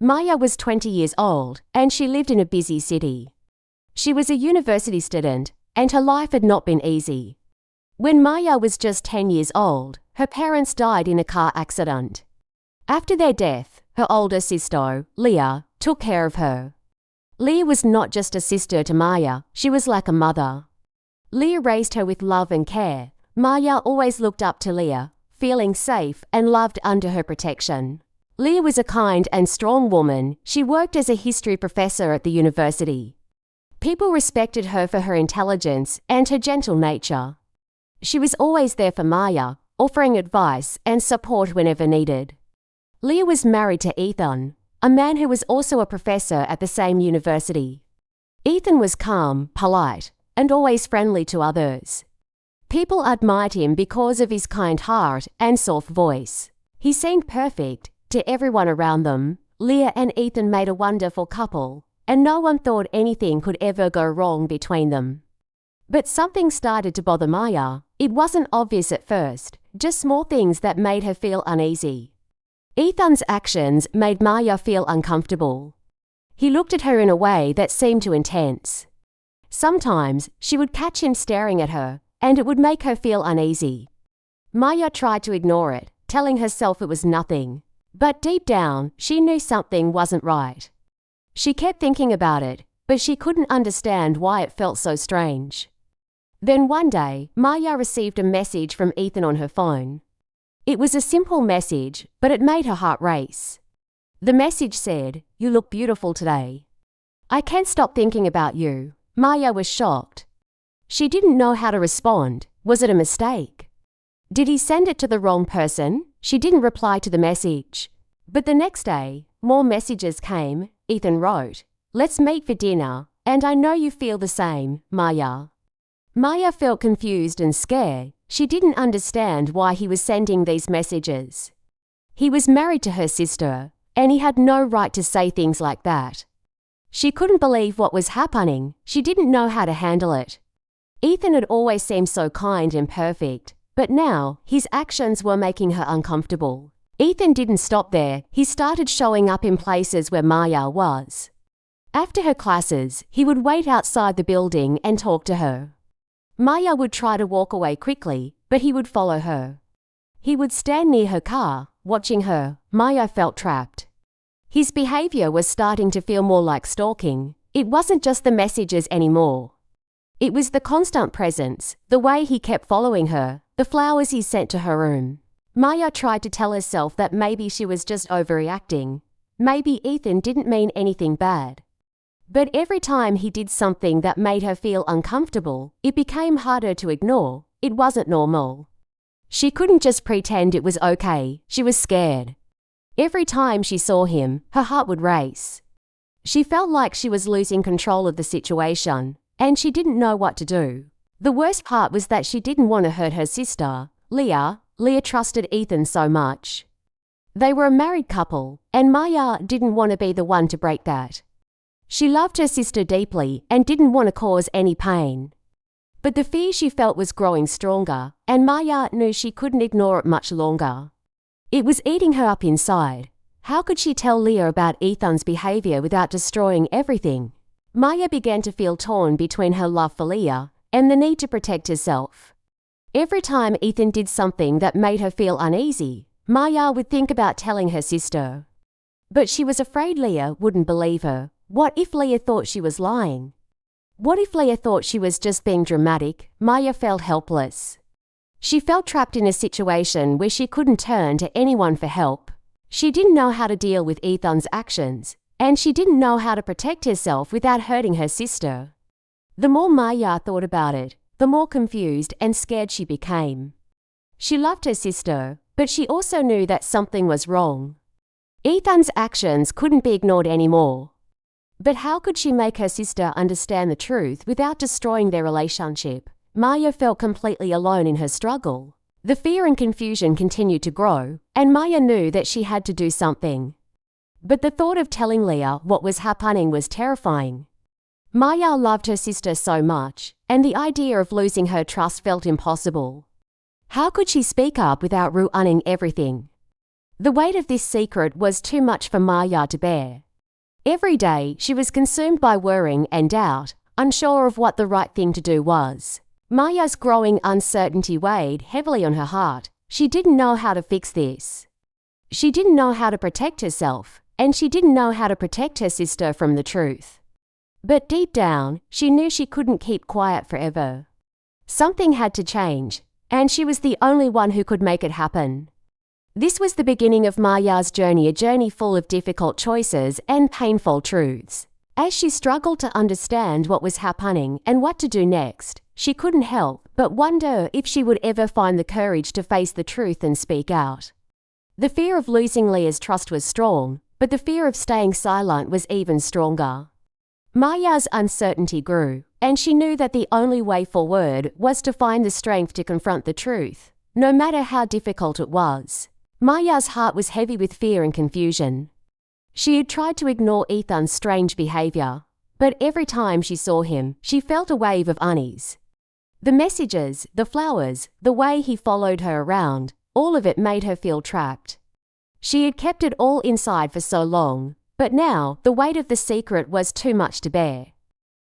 Maya was 20 years old, and she lived in a busy city. She was a university student, and her life had not been easy. When Maya was just 10 years old, her parents died in a car accident. After their death, her older sister, Leah, took care of her. Leah was not just a sister to Maya, she was like a mother. Leah raised her with love and care. Maya always looked up to Leah, feeling safe and loved under her protection. Leah was a kind and strong woman. She worked as a history professor at the university. People respected her for her intelligence and her gentle nature. She was always there for Maya, offering advice and support whenever needed. Leah was married to Ethan, a man who was also a professor at the same university. Ethan was calm, polite, and always friendly to others. People admired him because of his kind heart and soft voice. He seemed perfect to everyone around them. Leah and Ethan made a wonderful couple, and no one thought anything could ever go wrong between them. But something started to bother Maya. It wasn't obvious at first, just small things that made her feel uneasy. Ethan's actions made Maya feel uncomfortable. He looked at her in a way that seemed too intense. Sometimes she would catch him staring at her, and it would make her feel uneasy. Maya tried to ignore it, telling herself it was nothing. But deep down, she knew something wasn't right. She kept thinking about it, but she couldn't understand why it felt so strange. Then one day, Maya received a message from Ethan on her phone. It was a simple message, but it made her heart race. The message said, "You look beautiful today. I can't stop thinking about you." Maya was shocked. She didn't know how to respond. Was it a mistake? Did he send it to the wrong person? She didn't reply to the message. But the next day, more messages came. Ethan wrote, "Let's meet for dinner, and I know you feel the same, Maya." Maya felt confused and scared. She didn't understand why he was sending these messages. He was married to her sister, and he had no right to say things like that. She couldn't believe what was happening. She didn't know how to handle it. Ethan had always seemed so kind and perfect, but now his actions were making her uncomfortable. Ethan didn't stop there. He started showing up in places where Maya was. After her classes, he would wait outside the building and talk to her. Maya would try to walk away quickly, but he would follow her. He would stand near her car, watching her. Maya felt trapped. His behavior was starting to feel more like stalking. It wasn't just the messages anymore. It was the constant presence, the way he kept following her, the flowers he sent to her room. Maya tried to tell herself that maybe she was just overreacting. Maybe Ethan didn't mean anything bad. But every time he did something that made her feel uncomfortable, it became harder to ignore. It wasn't normal. She couldn't just pretend it was okay. She was scared. Every time she saw him, her heart would race. She felt like she was losing control of the situation, and she didn't know what to do. The worst part was that she didn't want to hurt her sister, Leah. Leah trusted Ethan so much. They were a married couple, and Maya didn't want to be the one to break that. She loved her sister deeply and didn't want to cause any pain. But the fear she felt was growing stronger, and Maya knew she couldn't ignore it much longer. It was eating her up inside. How could she tell Leah about Ethan's behavior without destroying everything? Maya began to feel torn between her love for Leah and the need to protect herself. Every time Ethan did something that made her feel uneasy, Maya would think about telling her sister. But she was afraid Leah wouldn't believe her. What if Leah thought she was lying? What if Leah thought she was just being dramatic? Maya felt helpless. She felt trapped in a situation where she couldn't turn to anyone for help. She didn't know how to deal with Ethan's actions, and she didn't know how to protect herself without hurting her sister. The more Maya thought about it, the more confused and scared she became. She loved her sister, but she also knew that something was wrong. Ethan's actions couldn't be ignored anymore. But how could she make her sister understand the truth without destroying their relationship? Maya felt completely alone in her struggle. The fear and confusion continued to grow, and Maya knew that she had to do something. But the thought of telling Leah what was happening was terrifying. Maya loved her sister so much, and the idea of losing her trust felt impossible. How could she speak up without ruining everything? The weight of this secret was too much for Maya to bear. Every day, she was consumed by worrying and doubt, unsure of what the right thing to do was. Maya's growing uncertainty weighed heavily on her heart. She didn't know how to fix this. She didn't know how to protect herself, and she didn't know how to protect her sister from the truth. But deep down, she knew she couldn't keep quiet forever. Something had to change, and she was the only one who could make it happen. This was the beginning of Maya's journey, a journey full of difficult choices and painful truths. As she struggled to understand what was happening and what to do next, she couldn't help but wonder if she would ever find the courage to face the truth and speak out. The fear of losing Leah's trust was strong, but the fear of staying silent was even stronger. Maya's uncertainty grew, and she knew that the only way forward was to find the strength to confront the truth, no matter how difficult it was. Maya's heart was heavy with fear and confusion. She had tried to ignore Ethan's strange behavior, but every time she saw him, she felt a wave of unease. The messages, the flowers, the way he followed her around, all of it made her feel trapped. She had kept it all inside for so long, but now the weight of the secret was too much to bear.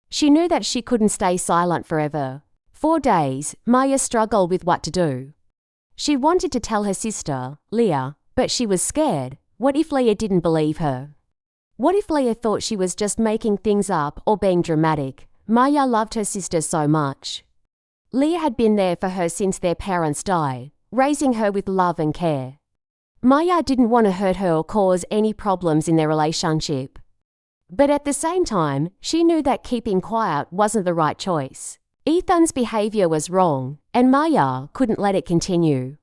She knew that she couldn't stay silent forever. For days, Maya struggled with what to do. She wanted to tell her sister, Leah, but she was scared. What if Leah didn't believe her? What if Leah thought she was just making things up or being dramatic? Maya loved her sister so much. Leah had been there for her since their parents died, raising her with love and care. Maya didn't want to hurt her or cause any problems in their relationship. But at the same time, she knew that keeping quiet wasn't the right choice. Ethan's behavior was wrong, and Maya couldn't let it continue.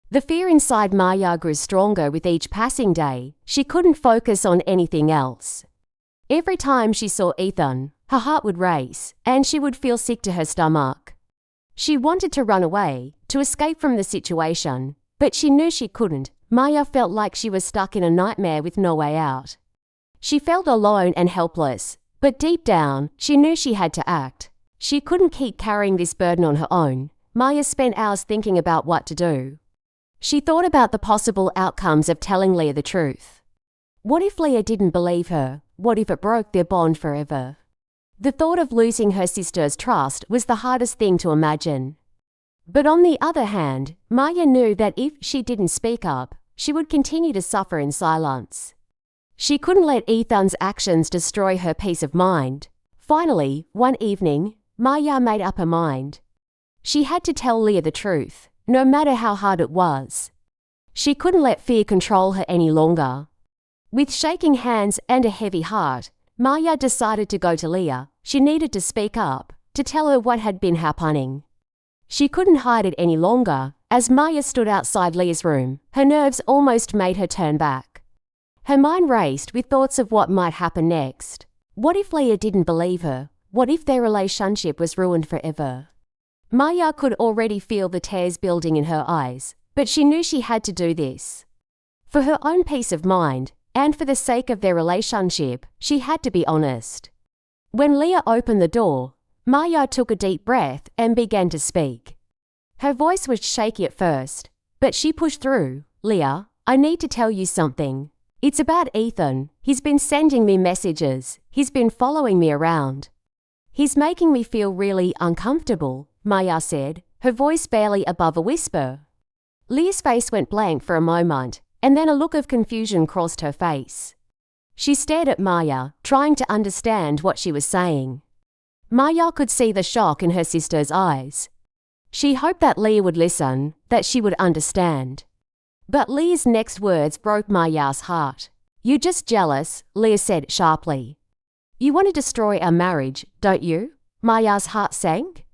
The fear inside Maya grew stronger with each passing day. She couldn't focus on anything else. Every time she saw Ethan, her heart would race, and she would feel sick to her stomach. She wanted to run away, to escape from the situation, but she knew she couldn't. Maya felt like she was stuck in a nightmare with no way out. She felt alone and helpless, but deep down, she knew she had to act. She couldn't keep carrying this burden on her own. Maya spent hours thinking about what to do. She thought about the possible outcomes of telling Leah the truth. What if Leah didn't believe her? What if it broke their bond forever? The thought of losing her sister's trust was the hardest thing to imagine. But on the other hand, Maya knew that if she didn't speak up, she would continue to suffer in silence. She couldn't let Ethan's actions destroy her peace of mind. Finally, one evening, Maya made up her mind. She had to tell Leah the truth, no matter how hard it was. She couldn't let fear control her any longer. With shaking hands and a heavy heart, Maya decided to go to Leah. She needed to speak up, to tell her what had been happening. She couldn't hide it any longer. As Maya stood outside Leah's room, her nerves almost made her turn back. Her mind raced with thoughts of what might happen next. What if Leah didn't believe her? What if their relationship was ruined forever? Maya could already feel the tears building in her eyes, but she knew she had to do this. For her own peace of mind, and for the sake of their relationship, she had to be honest. When Leah opened the door, Maya took a deep breath and began to speak. Her voice was shaky at first, but she pushed through. Leah, I need to tell you something. It's about Ethan. He's been sending me messages. He's been following me around. He's making me feel really uncomfortable, Maya said, her voice barely above a whisper. Leah's face went blank for a moment, and then a look of confusion crossed her face. She stared at Maya, trying to understand what she was saying. Maya could see the shock in her sister's eyes. She hoped that Leah would listen, that she would understand. But Leah's next words broke Maya's heart. You're just jealous, Leah said sharply. You want to destroy our marriage, don't you? Maya's heart sank.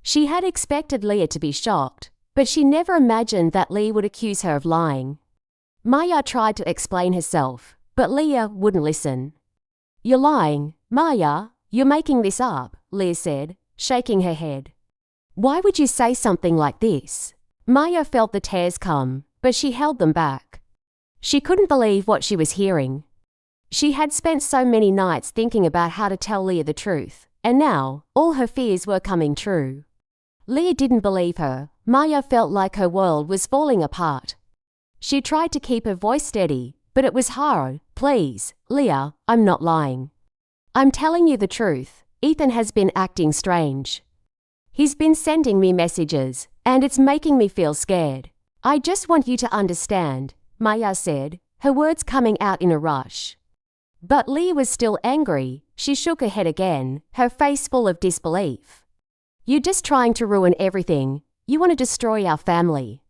She had expected Leah to be shocked, but she never imagined that Leah would accuse her of lying. Maya tried to explain herself, but Leah wouldn't listen. You're lying, Maya. You're making this up, Leah said, shaking her head. Why would you say something like this? Maya felt the tears come, but she held them back. She couldn't believe what she was hearing. She had spent so many nights thinking about how to tell Leah the truth, and now all her fears were coming true. Leah didn't believe her. Maya felt like her world was falling apart. She tried to keep her voice steady, but it was hard. "Please, Leah, I'm not lying. I'm telling you the truth. Ethan has been acting strange. He's been sending me messages, and it's making me feel scared. I just want you to understand," Maya said, her words coming out in a rush. But Leah was still angry. She shook her head again, her face full of disbelief. "You're just trying to ruin everything. You want to destroy our family."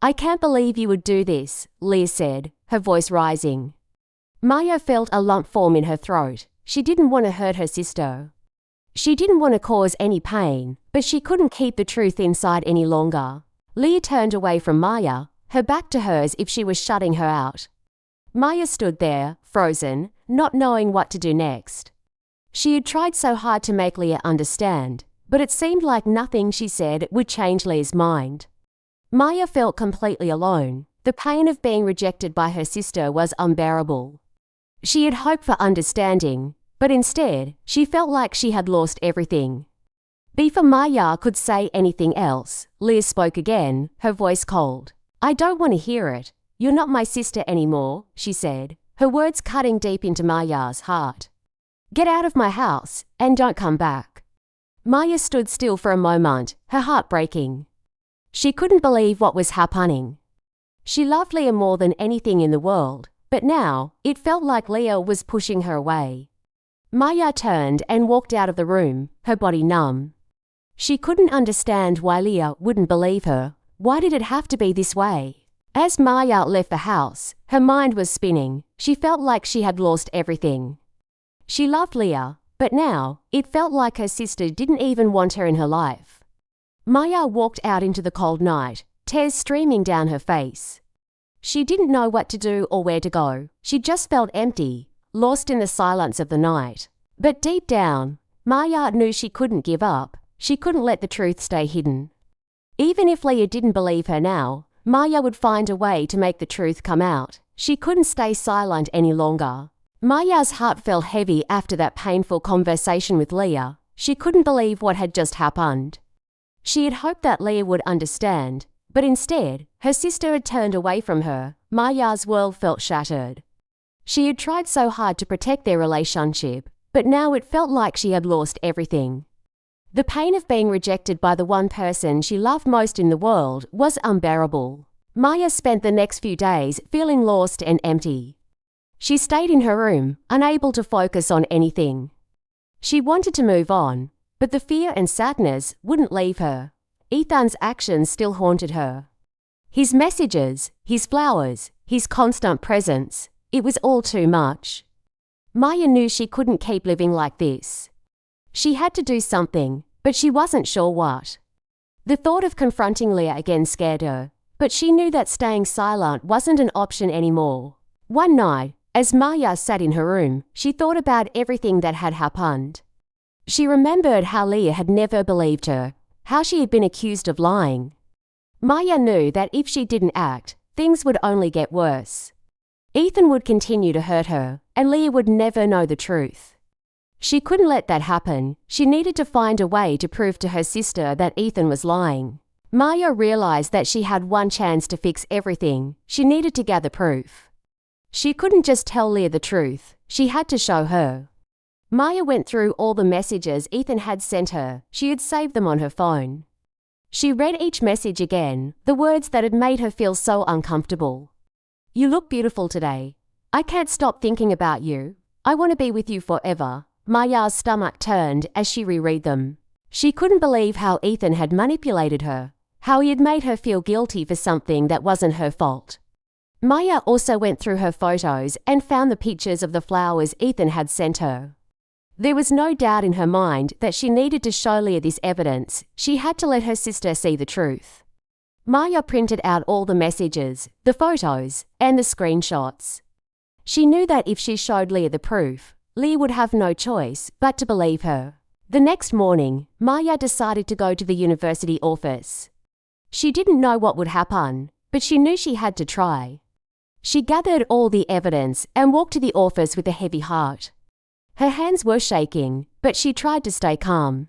"I can't believe you would do this," Leah said, her voice rising. Maya felt a lump form in her throat. She didn't want to hurt her sister. She didn't want to cause any pain, but she couldn't keep the truth inside any longer. Leah turned away from Maya, her back to her as if she was shutting her out. Maya stood there, frozen, not knowing what to do next. She had tried so hard to make Leah understand, but it seemed like nothing she said would change Leah's mind. Maya felt completely alone. The pain of being rejected by her sister was unbearable. She had hoped for understanding, but instead, she felt like she had lost everything. Before Maya could say anything else, Leah spoke again, her voice cold. "I don't want to hear it. You're not my sister anymore," she said, her words cutting deep into Maya's heart. "Get out of my house, and don't come back." Maya stood still for a moment, her heart breaking. She couldn't believe what was happening. She loved Leah more than anything in the world, but now, it felt like Leah was pushing her away. Maya turned and walked out of the room, her body numb. She couldn't understand why Leah wouldn't believe her. Why did it have to be this way? As Maya left the house, her mind was spinning. She felt like she had lost everything. She loved Leah, but now, it felt like her sister didn't even want her in her life. Maya walked out into the cold night, tears streaming down her face. She didn't know what to do or where to go. She just felt empty, lost in the silence of the night. But deep down, Maya knew she couldn't give up. She couldn't let the truth stay hidden. Even if Leah didn't believe her now, Maya would find a way to make the truth come out. She couldn't stay silent any longer. Maya's heart felt heavy after that painful conversation with Leah. She couldn't believe what had just happened. She had hoped that Leah would understand, but instead, her sister had turned away from her. Maya's world felt shattered. She had tried so hard to protect their relationship, but now it felt like she had lost everything. The pain of being rejected by the one person she loved most in the world was unbearable. Maya spent the next few days feeling lost and empty. She stayed in her room, unable to focus on anything. She wanted to move on, but the fear and sadness wouldn't leave her. Ethan's actions still haunted her. His messages, his flowers, his constant presence, it was all too much. Maya knew she couldn't keep living like this. She had to do something, but she wasn't sure what. The thought of confronting Leah again scared her, but she knew that staying silent wasn't an option anymore. One night, as Maya sat in her room, she thought about everything that had happened. She remembered how Leah had never believed her, how she had been accused of lying. Maya knew that if she didn't act, things would only get worse. Ethan would continue to hurt her, and Leah would never know the truth. She couldn't let that happen. She needed to find a way to prove to her sister that Ethan was lying. Maya realized that she had one chance to fix everything. She needed to gather proof. She couldn't just tell Leah the truth. She had to show her. Maya went through all the messages Ethan had sent her. She had saved them on her phone. She read each message again, the words that had made her feel so uncomfortable. "You look beautiful today. I can't stop thinking about you. I want to be with you forever." Maya's stomach turned as she reread them. She couldn't believe how Ethan had manipulated her, how he had made her feel guilty for something that wasn't her fault. Maya also went through her photos and found the pictures of the flowers Ethan had sent her. There was no doubt in her mind that she needed to show Leah this evidence. She had to let her sister see the truth. Maya printed out all the messages, the photos, and the screenshots. She knew that if she showed Leah the proof, Leah would have no choice but to believe her. The next morning, Maya decided to go to the university office. She didn't know what would happen, but she knew she had to try. She gathered all the evidence and walked to the office with a heavy heart. Her hands were shaking, but she tried to stay calm.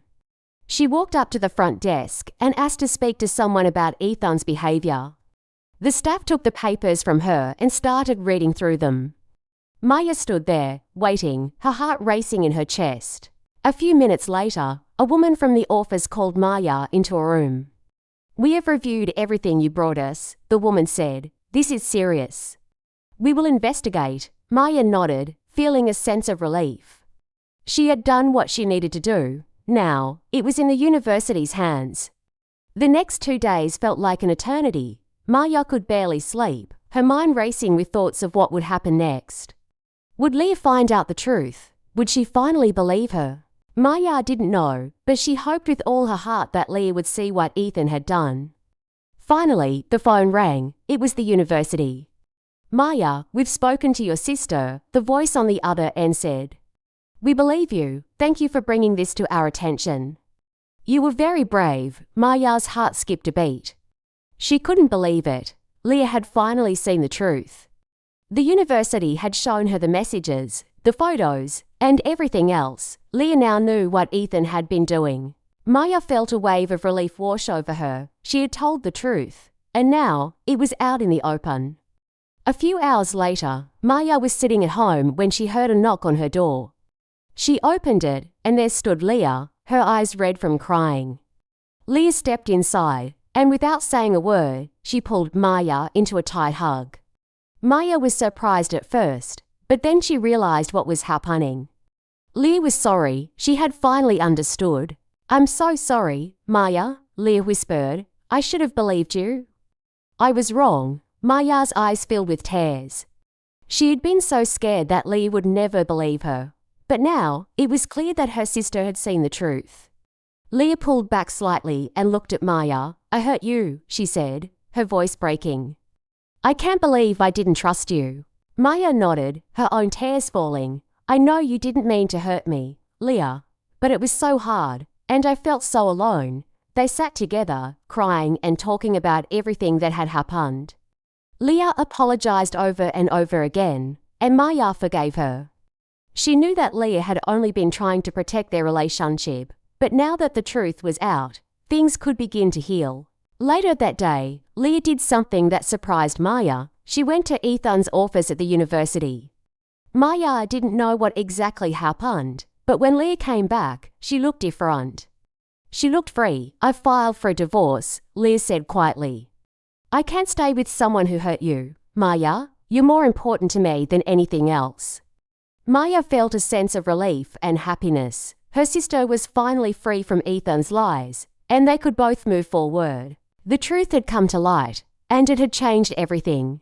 She walked up to the front desk and asked to speak to someone about Ethan's behavior. The staff took the papers from her and started reading through them. Maya stood there, waiting, her heart racing in her chest. A few minutes later, a woman from the office called Maya into a room. "We have reviewed everything you brought us," the woman said. "This is serious." "We will investigate," Maya nodded, feeling a sense of relief. She had done what she needed to do. Now, it was in the university's hands. The next 2 days felt like an eternity. Maya could barely sleep, her mind racing with thoughts of what would happen next. Would Leah find out the truth? Would she finally believe her? Maya didn't know, but she hoped with all her heart that Leah would see what Ethan had done. Finally, the phone rang. It was the university. "Maya, we've spoken to your sister," the voice on the other end said. "We believe you. Thank you for bringing this to our attention." "You were very brave." Maya's heart skipped a beat. She couldn't believe it. Leah had finally seen the truth. The university had shown her the messages, the photos, and everything else. Leah now knew what Ethan had been doing. Maya felt a wave of relief wash over her. She had told the truth, and now it was out in the open. A few hours later, Maya was sitting at home when she heard a knock on her door. She opened it, and there stood Leah, her eyes red from crying. Leah stepped inside, and without saying a word, she pulled Maya into a tight hug. Maya was surprised at first, but then she realized what was happening. Leah was sorry. She had finally understood. "I'm so sorry, Maya," Leah whispered. "I should have believed you." "I was wrong." Maya's eyes filled with tears. She had been so scared that Leah would never believe her. But now, it was clear that her sister had seen the truth. Leah pulled back slightly and looked at Maya. "I hurt you," she said, her voice breaking. "I can't believe I didn't trust you." Maya nodded, her own tears falling. "I know you didn't mean to hurt me, Leah, but it was so hard, and I felt so alone." They sat together, crying and talking about everything that had happened. Leah apologized over and over again, and Maya forgave her. She knew that Leah had only been trying to protect their relationship, but now that the truth was out, things could begin to heal. Later that day, Leah did something that surprised Maya. She went to Ethan's office at the university. Maya didn't know what exactly happened, but when Leah came back, she looked different. She looked free. "I filed for a divorce," Leah said quietly. "I can't stay with someone who hurt you, Maya. You're more important to me than anything else." Maya felt a sense of relief and happiness. Her sister was finally free from Ethan's lies, and they could both move forward. The truth had come to light, and it had changed everything.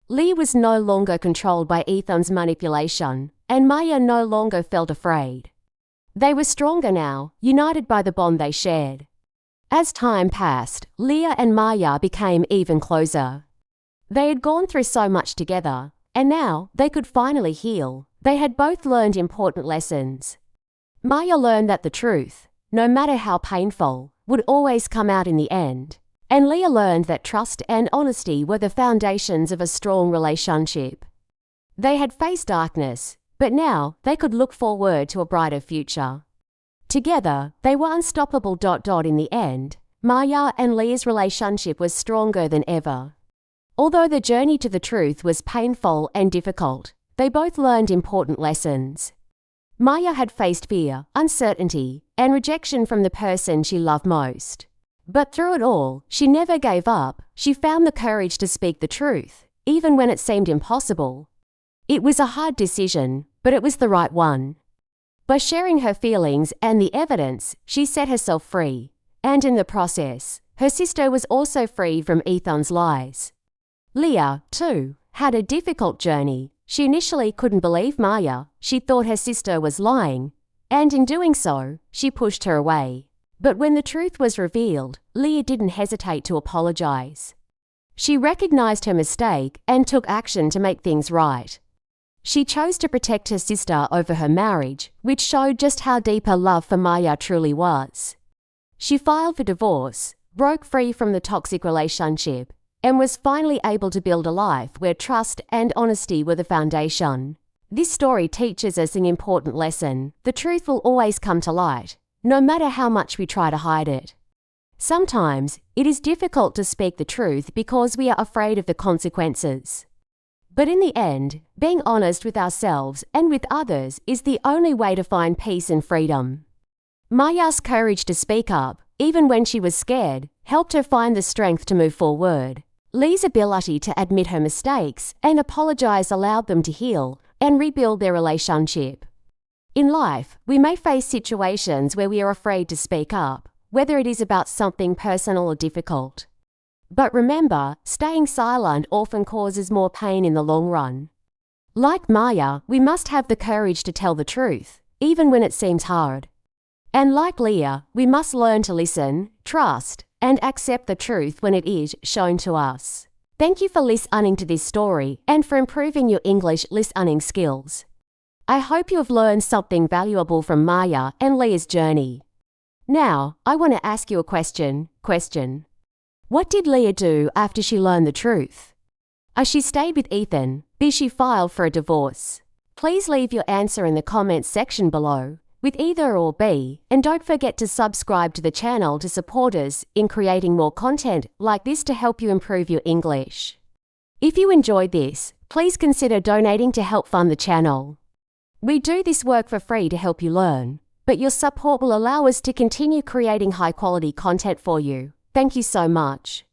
Leah was no longer controlled by Ethan's manipulation, and Maya no longer felt afraid. They were stronger now, united by the bond they shared. As time passed, Leah and Maya became even closer. They had gone through so much together, and now they could finally heal. They had both learned important lessons. Maya learned that the truth, no matter how painful, would always come out in the end. And Leah learned that trust and honesty were the foundations of a strong relationship. They had faced darkness, but now they could look forward to a brighter future. Together, they were unstoppable. In the end, Maya and Leah's relationship was stronger than ever. Although the journey to the truth was painful and difficult, they both learned important lessons. Maya had faced fear, uncertainty, and rejection from the person she loved most. But through it all, she never gave up. She found the courage to speak the truth, even when it seemed impossible. It was a hard decision, but it was the right one. By sharing her feelings and the evidence, she set herself free. And in the process, her sister was also free from Ethan's lies. Leah, too, had a difficult journey. She initially couldn't believe Maya. She thought her sister was lying, and in doing so, she pushed her away. But when the truth was revealed, Leah didn't hesitate to apologize. She recognized her mistake and took action to make things right. She chose to protect her sister over her marriage, which showed just how deep her love for Maya truly was. She filed for divorce, broke free from the toxic relationship, and was finally able to build a life where trust and honesty were the foundation. This story teaches us an important lesson. The truth will always come to light, no matter how much we try to hide it. Sometimes, it is difficult to speak the truth because we are afraid of the consequences. But in the end, being honest with ourselves and with others is the only way to find peace and freedom. Maya's courage to speak up, even when she was scared, helped her find the strength to move forward. Leah's ability to admit her mistakes and apologize allowed them to heal and rebuild their relationship. In life, we may face situations where we are afraid to speak up, whether it is about something personal or difficult. But remember, staying silent often causes more pain in the long run. Like Maya, we must have the courage to tell the truth, even when it seems hard. And like Leah, we must learn to listen, trust, and accept the truth when it is shown to us. Thank you for listening to this story and for improving your English listening skills. I hope you have learned something valuable from Maya and Leah's journey. Now, I want to ask you a question. What did Leah do after she learned the truth? A. She stayed with Ethan. B. She filed for a divorce. Please leave your answer in the comments section below, with either or B, and don't forget to subscribe to the channel to support us in creating more content like this to help you improve your English. If you enjoyed this, please consider donating to help fund the channel. We do this work for free to help you learn, but your support will allow us to continue creating high-quality content for you. Thank you so much.